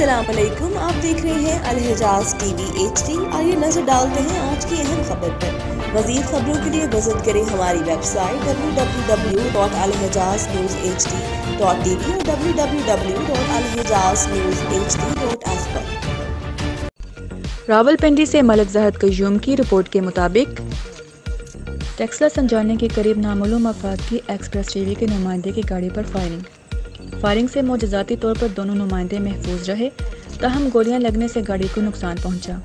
अस्सलाम वालेकुम, आप देख रहे हैं अलहिजाज टीवी HD। आइए नजर डालते हैं आज की अहम खबर पर। मज़ीद खबरों के लिए विजिट करें हमारी वेबसाइट www.alhijaznewshd.tv और www.alhijaznewshd.ask पर। रावलपिंडी से मलिक ज़हद कयूम की रिपोर्ट के मुताबिक टेक्सला संजाने के करीब नामालूम अफराद की एक्सप्रेस टीवी के नुमाइंदे की गाड़ी पर फायरिंग से मोजज़ाती तौर पर दोनों नुमाइंदे महफूज रहे, ताहम गोलियां लगने से गाड़ी को नुकसान पहुंचा।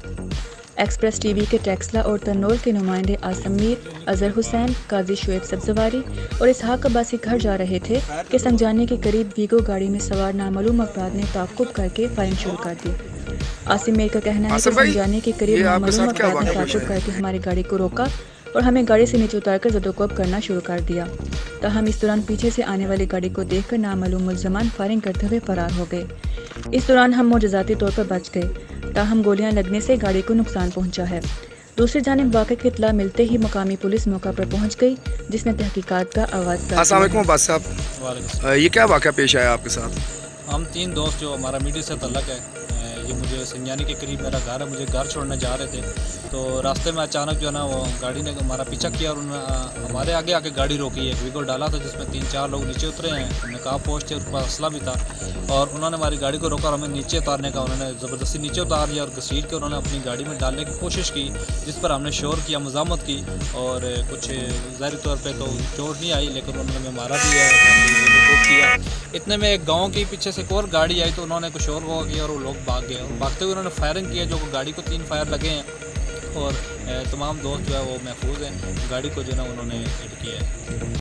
एक्सप्रेस टीवी के टेक्सला और तन्नोल के नुमाइंदे आसम मीर, अजहर हुसैन, काजी शुएब सब्ज़वारी और इसहाक अब्बासी घर जा रहे थे कि संजाने के करीब वीगो गाड़ी में सवार नामालूम अफराद ने ताक़ुब करके फायरिंग शुरू कर दी। आसिम मीर का कहना है कि संजाने के करीब नामालूम अफराद ने ताक़ुब करके हमारी गाड़ी को रोका और हमें गाड़ी से नीचे उतारकर ज़दोकोब करना शुरू कर दिया। ताहम इस दौरान पीछे से आने वाली गाड़ी को देखकर नामालूम मुल्ज़मान फायरिंग करते हुए फरार हो गए। इस दौरान हम मोजज़ाती तौर पर बच गए, ताहम गोलियां लगने से गाड़ी को नुकसान पहुंचा है। दूसरी जानिब वाक़े की इत्तला मिलते ही मुकामी पुलिस मौका पर पहुंच गई, जिसने तहकीकात का आगाज़ कर दिया। अस्सलाम वालेकुम अब्बास साहब, ये क्या वाक़या पेश आया आपके साथ? हम तीन दोस्त जो हमारा मीडिया से तल्लक है, ये मुझे संजानी के करीब मेरा घर है, मुझे घर छोड़ने जा रहे थे तो रास्ते में अचानक जो है ना वो गाड़ी ने हमारा पीछा किया और उन्होंने हमारे आगे आके गाड़ी रोकी है। वीगो डाला था जिसमें 3-4 लोग नीचे उतरे हैं, नकाब पोस्ट थे, उनके पास असला भी था और उन्होंने हमारी गाड़ी को रोका और हमें नीचे उतारने का उन्होंने ज़बरदस्ती नीचे उतार लिया और घसीट के उन्होंने अपनी गाड़ी में डालने की कोशिश की, जिस पर हमने शोर किया, मज़ामत की और कुछ ज़ाहिरी तौर पर तो चोट नहीं आई लेकिन उन्होंने हमें मारा भी है, किया। इतने में एक गाँव के पीछे से एक और गाड़ी आई तो उन्होंने कुछ और वो किया और वो लोग भाग गए और भागते हुए उन्होंने फायरिंग किया, जो गाड़ी को 3 फायर लगे हैं और तमाम दोस्त जो है वो महफूज हैं। गाड़ी को जो है ना उन्होंने हिट किया है।